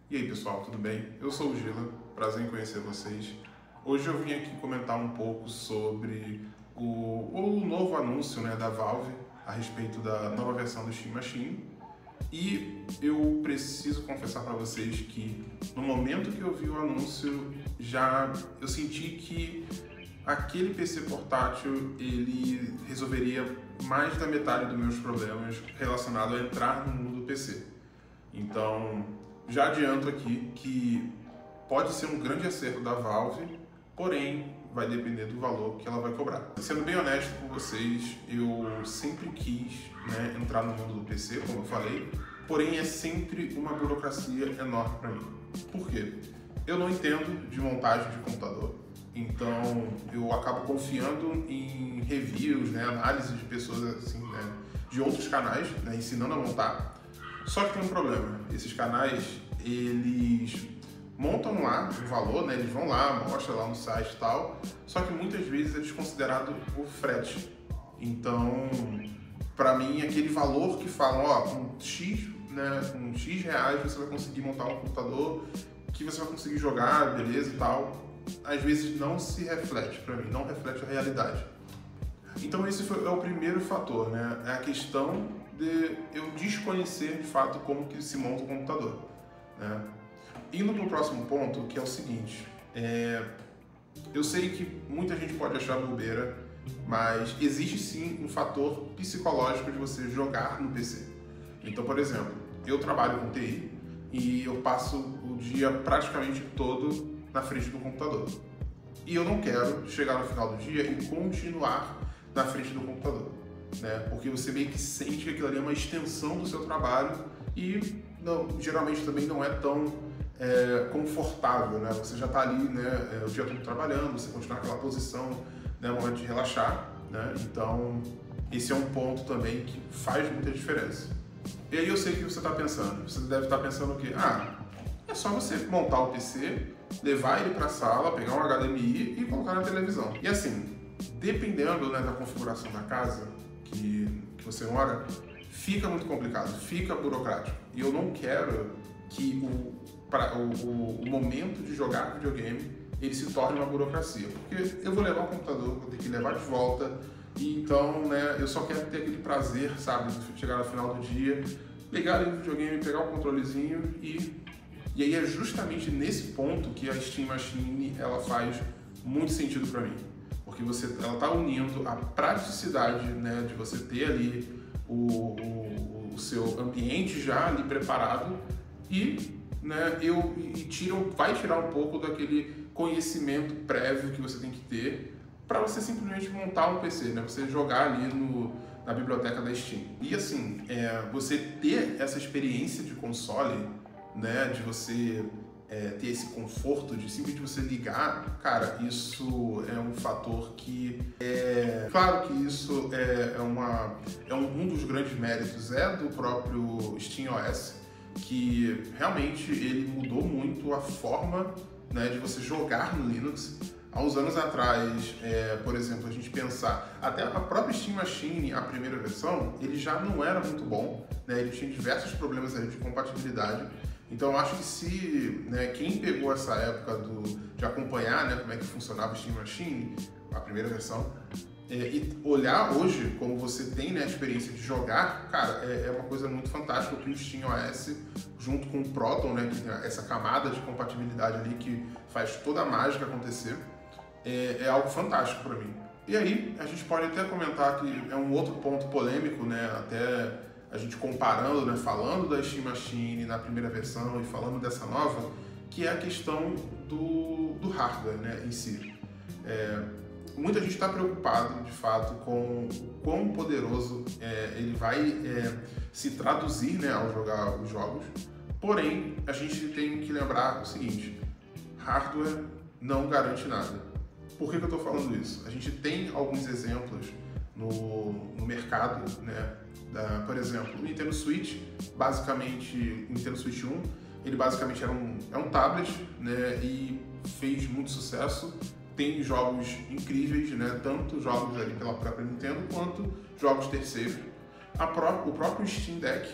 E aí pessoal, tudo bem? Eu sou o Gila, prazer em conhecer vocês. Hoje eu vim aqui comentar um pouco sobre o novo anúncio, da Valve a respeito da nova versão do Steam Machine. E eu preciso confessar para vocês que no momento que eu vi o anúncio, eu senti que aquele PC portátil ele resolveria mais da metade dos meus problemas relacionados a entrar no mundo do PC. Então, já adianto aqui que pode ser um grande acerto da Valve, porém vai depender do valor que ela vai cobrar. Sendo bem honesto com vocês, eu sempre quis entrar no mundo do PC, como eu falei, porém é sempre uma burocracia enorme para mim. Por quê? Eu não entendo de montagem de computador, então eu acabo confiando em reviews, análise de pessoas assim, de outros canais, ensinando a montar. Só que tem um problema, esses canais, eles montam lá o valor, eles vão lá, mostram lá no site e tal, só que muitas vezes é desconsiderado o frete. Então, para mim, aquele valor que falam, com X, com X reais você vai conseguir montar um computador que você vai conseguir jogar, beleza e tal, às vezes não se reflete para mim, não reflete a realidade. Então esse é o primeiro fator, é a questão de eu desconhecer de fato como que se monta um computador. Indo para o próximo ponto, que é o seguinte, eu sei que muita gente pode achar bobeira, mas existe sim um fator psicológico de você jogar no PC. Então, por exemplo, eu trabalho com TI e eu passo o dia praticamente todo na frente do computador. E eu não quero chegar no final do dia e continuar na frente do computador, porque você meio que sente que aquilo ali é uma extensão do seu trabalho e geralmente também não é tão confortável, Você já está ali, o dia todo trabalhando, você continua naquela posição, no momento de relaxar, Então, esse é um ponto também que faz muita diferença. E aí eu sei que você está pensando, você deve estar pensando o quê? É só você montar o PC, levar ele para a sala, pegar um HDMI e colocar na televisão. E assim, dependendo da configuração da casa que você mora, fica muito complicado, fica burocrático. E eu não quero que o momento de jogar videogame ele se torne uma burocracia, porque eu vou levar o computador, vou ter que levar de volta, e então eu só quero ter aquele prazer, sabe, de chegar no final do dia, pegar ali o videogame, pegar o controlezinho e aí é justamente nesse ponto que a Steam Machine ela faz muito sentido para mim, porque ela está unindo a praticidade de você ter ali o seu ambiente já ali preparado e vai tirar um pouco daquele conhecimento prévio que você tem que ter para você simplesmente montar um PC, você jogar ali na biblioteca da Steam. E assim, você ter essa experiência de console, de você ter esse conforto de simplesmente você ligar, cara, isso é um fator que claro que isso é um dos grandes méritos do próprio SteamOS, que realmente ele mudou muito a forma de você jogar no Linux. Há uns anos atrás, por exemplo, a gente pensar, até a própria Steam Machine, a primeira versão, ele já não era muito bom, ele tinha diversos problemas aí de compatibilidade. Então eu acho que se quem pegou essa época de acompanhar como é que funcionava a Steam Machine, a primeira versão, e olhar hoje como você tem a experiência de jogar, cara, é uma coisa muito fantástica. O que o SteamOS, junto com o Proton, que tem essa camada de compatibilidade ali que faz toda a mágica acontecer, é algo fantástico para mim. E aí a gente pode até comentar que é um outro ponto polêmico, até a gente comparando, falando da Steam Machine na primeira versão e falando dessa nova, que é a questão do hardware em si. Muita gente está preocupado, de fato, com o quão poderoso ele vai se traduzir ao jogar os jogos. Porém, a gente tem que lembrar o seguinte: hardware não garante nada. Por que eu estou falando isso? A gente tem alguns exemplos no mercado, por exemplo, o Nintendo Switch, basicamente, o Nintendo Switch 1, ele basicamente é um tablet, e fez muito sucesso. Tem jogos incríveis, tanto jogos ali pela própria Nintendo quanto jogos terceiros. O próprio Steam Deck,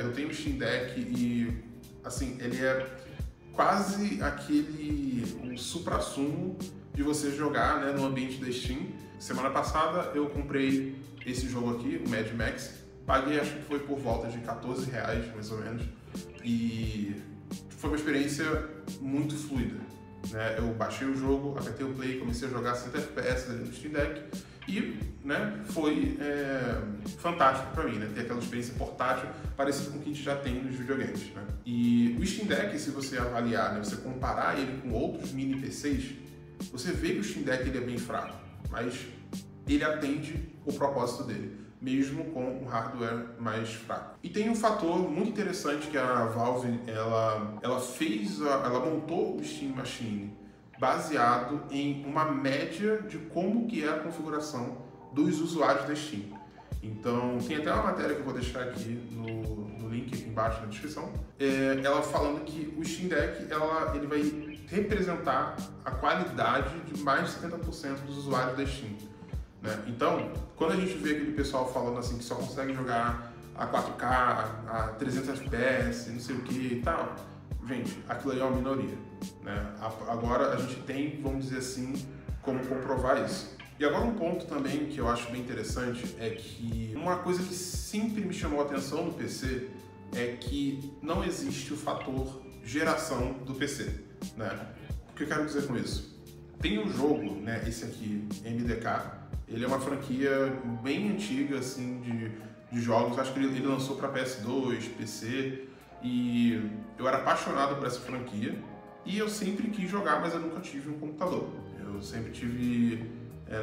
eu tenho o Steam Deck e assim, ele é quase um suprassumo de você jogar, né, no ambiente da Steam. Semana passada eu comprei esse jogo aqui, o Mad Max, paguei, acho que foi por volta de R$14, mais ou menos, e foi uma experiência muito fluida, né? Eu baixei o jogo, apertei o play, comecei a jogar 60 FPS ali no Steam Deck e, né, foi fantástico para mim, né? Ter aquela experiência portátil parecida com o que a gente já tem nos videogames, né? E o Steam Deck, se você avaliar, né, você comparar ele com outros mini PCs, você vê que o Steam Deck ele é bem fraco, mas ele atende o propósito dele, mesmo com um hardware mais fraco. E tem um fator muito interessante que a Valve ela montou o Steam Machine baseado em uma média de como que é a configuração dos usuários da Steam. Então, tem até uma matéria que eu vou deixar aqui no link aqui embaixo na descrição, ela falando que o Steam Deck ele vai representar a qualidade de mais de 70% dos usuários da Steam, né? Então, quando a gente vê aquele pessoal falando assim que só consegue jogar a 4K, a 300 FPS, não sei o que e tal, gente, aquilo aí é uma minoria, né? Agora a gente tem, vamos dizer assim, como comprovar isso. E agora um ponto também que eu acho bem interessante é que uma coisa que sempre me chamou a atenção no PC é que não existe o fator geração do PC, né? O que eu quero dizer com isso? Tem um jogo, né, esse aqui, MDK, ele é uma franquia bem antiga, assim, de jogos, acho que ele lançou para PS2, PC, e eu era apaixonado por essa franquia, e eu sempre quis jogar, mas eu nunca tive um computador. Eu sempre tive,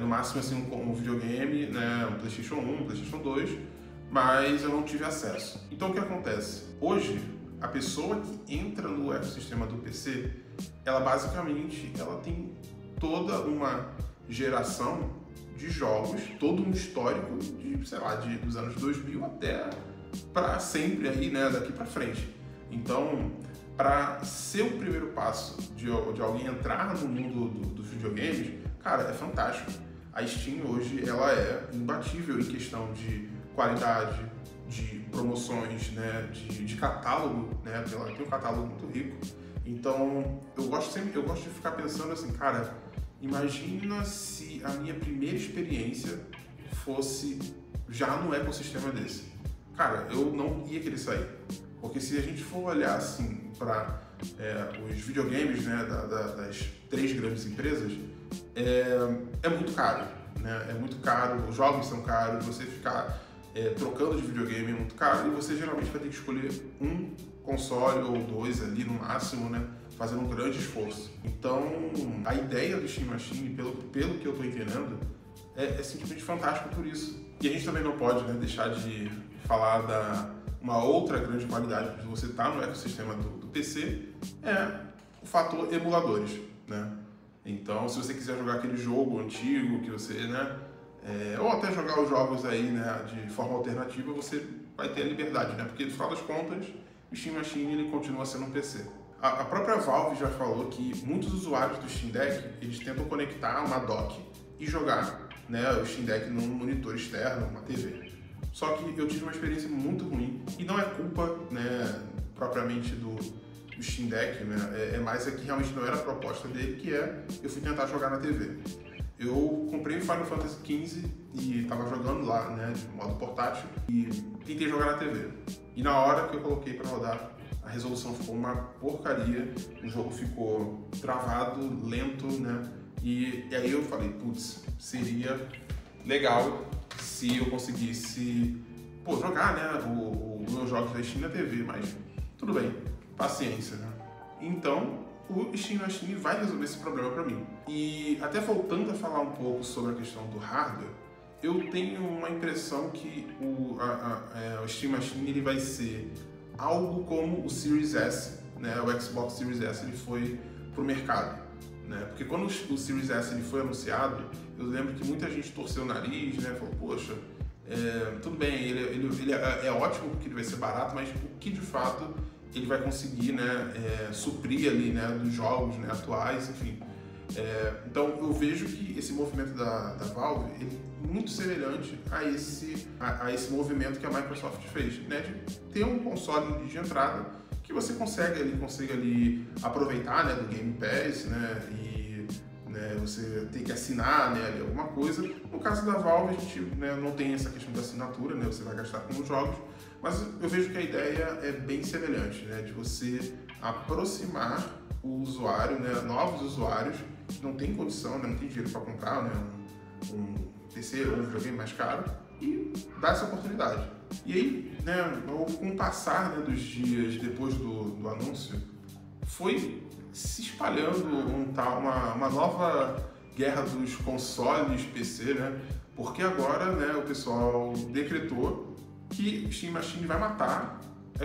no máximo, assim, um videogame, né, um PlayStation 1, um PlayStation 2, mas eu não tive acesso. Então o que acontece? Hoje, a pessoa que entra no ecossistema do PC, ela basicamente tem toda uma geração de jogos, todo um histórico de, sei lá, dos anos 2000 até para sempre aí, né, daqui para frente. Então, para ser o primeiro passo de alguém entrar no mundo dos videogames, cara, é fantástico. A Steam hoje ela é imbatível em questão de qualidade, de promoções, né, de catálogo, né, ela tem um catálogo muito rico. Então, eu gosto de ficar pensando assim, cara, imagina se a minha primeira experiência fosse já no ecossistema desse. Cara, eu não ia querer sair. Porque se a gente for olhar assim para os videogames, né, das 3 grandes empresas, é muito caro, né? É muito caro, os jogos são caros, você ficar trocando de videogame é muito caro e você geralmente vai ter que escolher um console ou 2 ali no máximo, né? Fazendo um grande esforço. Então, a ideia do Steam Machine, pelo que eu estou entendendo, é simplesmente fantástico por isso. E a gente também não pode, né, deixar de falar uma outra grande qualidade de você estar no ecossistema do PC, é o fator emuladores, né? Então, se você quiser jogar aquele jogo antigo que você, né, ou até jogar os jogos aí, né, de forma alternativa, você vai ter a liberdade, né? Porque, no final das contas, o Steam Machine ele continua sendo um PC. A própria Valve já falou que muitos usuários do Steam Deck, eles tentam conectar uma dock e jogar, né, o Steam Deck num monitor externo, uma TV. Só que eu tive uma experiência muito ruim, e não é culpa, né, propriamente do Steam Deck, né, é mais que realmente não era a proposta dele, que eu fui tentar jogar na TV. Eu comprei o Final Fantasy XV e estava jogando lá, né, de modo portátil, e tentei jogar na TV. E na hora que eu coloquei para rodar, a resolução ficou uma porcaria, o jogo ficou travado, lento, né? E aí eu falei, putz, seria legal se eu conseguisse jogar, né, os meus jogos da Steam na TV, mas tudo bem, paciência, né? Então, o Steam Machine vai resolver esse problema para mim. E até voltando a falar um pouco sobre a questão do hardware, eu tenho uma impressão que o Steam Machine ele vai ser algo como o Series S, né, o Xbox Series S ele foi pro mercado, né? Porque quando o Series S ele foi anunciado, eu lembro que muita gente torceu o nariz, né, falou, poxa, tudo bem, ele é ótimo porque ele vai ser barato, mas o que de fato ele vai conseguir, né, suprir ali, né, dos jogos, né, atuais, enfim. Então eu vejo que esse movimento da Valve ele é muito semelhante a esse movimento que a Microsoft fez, né, de ter um console de entrada que que você consiga ali aproveitar, né, do Game Pass, né, e né, você tem que assinar, né, ali alguma coisa. No caso da Valve, a gente, né, não tem essa questão da assinatura, né, você vai gastar com os jogos, mas eu vejo que a ideia é bem semelhante, né, de você aproximar o usuário, né, novos usuários que não tem condição, né, não tem dinheiro para comprar, né, um PC ou um videogame mais caro, e dar essa oportunidade. E aí, né, com o passar, né, dos dias depois do anúncio, foi se espalhando uma nova guerra dos consoles PC, né, porque agora, né, o pessoal decretou que Steam Machine vai matar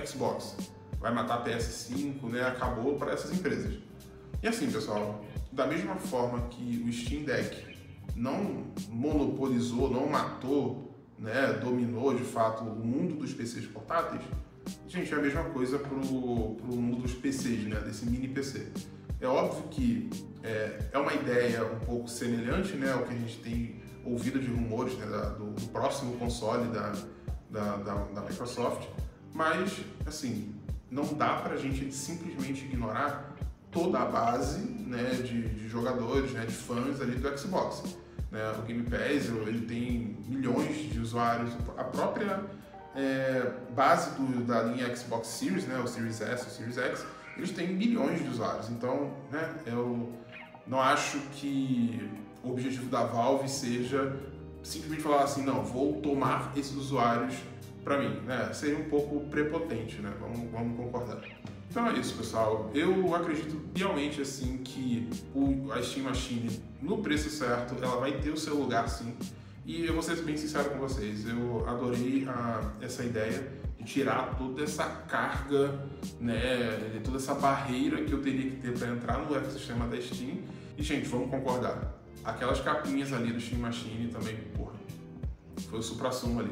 Xbox, vai matar PS5, né, acabou para essas empresas. E assim, pessoal, da mesma forma que o Steam Deck não monopolizou, não matou, né, dominou de fato o mundo dos PCs portáteis, gente, é a mesma coisa pro mundo dos PCs, né, desse mini PC. É óbvio que é uma ideia um pouco semelhante, né, ao que a gente tem ouvido de rumores, né, do próximo console da Microsoft, mas, assim, não dá pra gente simplesmente ignorar toda a base, né, de jogadores, né, de fãs ali do Xbox. Né, o Game Pass, ele tem milhões de usuários, a própria base da linha Xbox Series, né, o Series S, o Series X, eles têm milhões de usuários. Então, né, eu não acho que o objetivo da Valve seja simplesmente falar assim, não, vou tomar esses usuários para mim, né? Seria um pouco prepotente, né? Vamos concordar. Então é isso, pessoal. Eu acredito realmente assim que a Steam Machine, no preço certo, ela vai ter o seu lugar, sim. E eu vou ser bem sincero com vocês, eu adorei essa ideia de tirar toda essa carga, né, toda essa barreira que eu teria que ter para entrar no ecossistema da Steam. E, gente, vamos concordar, aquelas capinhas ali do Steam Machine também, porra, foi o supra-sumo ali.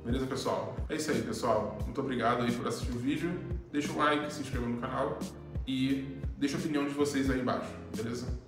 Beleza, pessoal? É isso aí, pessoal. Muito obrigado aí por assistir o vídeo. Deixa o like, se inscreva no canal e deixa a opinião de vocês aí embaixo, beleza?